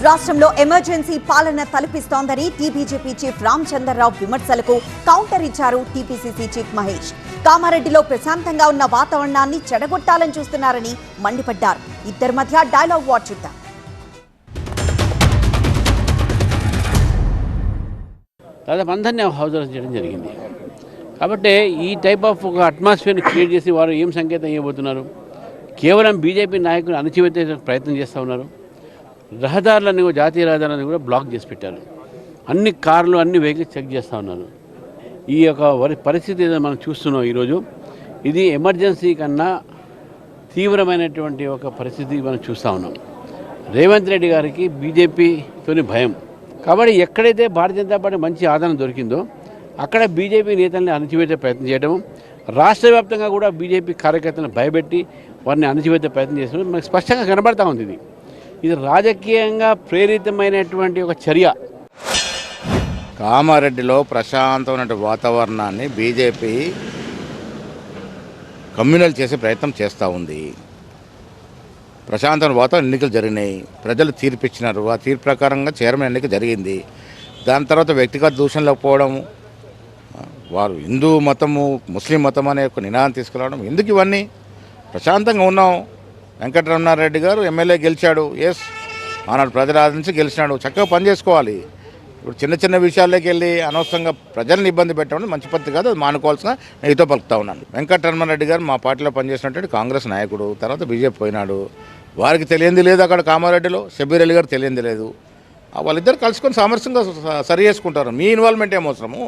రాష్ట్రంలో ఎమర్జెన్సీ పాలన తలపిస్తోందని TBJP chief Ramachandra Rao విమర్శలకు కౌంటర్ ఇచ్చారు టీపీసీసీ చీఫ్ మహేష్. కామారెడ్డిలో ప్రశాంతంగా ఉన్న వాతావరణాన్ని చెడగొట్టాలని చూస్తున్నారని మండిపడ్డారు. ఇద్దరి మధ్య డైలాగ్ వార్ చూద్దాం. దాదాపు అందరినీ హౌస్ అరెస్ట్ చేయడం జరిగింది. కాబట్టి ఈ టైప్ ఆఫ్ ఒక అట్మాస్ఫియర్ని క్రియేట్ చేసి వారు ఏం సంకేతం ఇవ్వబోతున్నారు? కేవలం బీజేపీ నాయకులు అణచివేసే ప్రయత్నం చేస్తూ ఉన్నారు. రహదారులన్నీ కూడా, జాతీయ రహదారులను కూడా బ్లాక్ చేసి పెట్టారు. అన్ని కార్లు, అన్ని వెహికల్స్ చెక్ చేస్తూ ఉన్నారు. ఈ యొక్క పరిస్థితి ఏదో మనం చూస్తున్నాం ఈరోజు. ఇది ఎమర్జెన్సీ కన్నా తీవ్రమైనటువంటి ఒక పరిస్థితి మనం చూస్తూ ఉన్నాం. రేవంత్ రెడ్డి గారికి బీజేపీతోని భయం. కాబట్టి ఎక్కడైతే భారతీయ జనతా పార్టీ మంచి ఆదరణ దొరికిందో అక్కడ బీజేపీ నేతల్ని అణచివేసే ప్రయత్నం చేయడం, రాష్ట్ర వ్యాప్తంగా కూడా బీజేపీ కార్యకర్తలను భయపెట్టి వారిని అణచివేసే ప్రయత్నం చేస్తున్నారు. మనకు స్పష్టంగా కనబడతా ఉంది. ఇది రాజకీయంగా ప్రేరితమైనటువంటి ఒక చర్య. కామారెడ్డిలో ప్రశాంతమైన వాతావరణాన్ని బీజేపీ కమ్యూనల్ చేసే ప్రయత్నం చేస్తూ ఉంది. ప్రశాంతమైన వాతావరణ ఎన్నికలు జరిగినాయి, ప్రజలు తీర్పు ఇచ్చినారు. ఆ తీర్పు ప్రకారంగా చైర్మన్ ఎన్నిక జరిగింది. దాని తర్వాత వ్యక్తిగత దూషణలకు పోవడం, వారు హిందూ మతము ముస్లిం మతం అనే ఒక నినాదం తీసుకురావడం, ఎందుకు ఇవన్నీ? ప్రశాంతంగా ఉన్నాం. వెంకటరమణారెడ్డి గారు ఎమ్మెల్యే గెలిచాడు. ఎస్, ఆనాడు ప్రజల ఆదరించి గెలిచినాడు. చక్కగా పనిచేసుకోవాలి. ఇప్పుడు చిన్న చిన్న విషయాల్లోకి వెళ్ళి అనవసరంగా ప్రజల్ని ఇబ్బంది పెట్టడం మంచి పద్ధతి కాదు. అది మానుకోవాల్సిన నేతో పలుకుతా ఉన్నాను. వెంకటరమణారెడ్డి గారు మా పార్టీలో పనిచేసినటువంటి కాంగ్రెస్ నాయకుడు, తర్వాత బీజేపీ పోయినాడు. వారికి తెలియంది లేదు. అక్కడ కామారెడ్డిలో షబ్బీర్ అలీ గారు తెలియంది లేదు. వాళ్ళిద్దరు కలుసుకొని సామరస్యంగా సరి చేసుకుంటారు. మీ ఇన్వాల్వ్మెంట్ ఏమవసరము?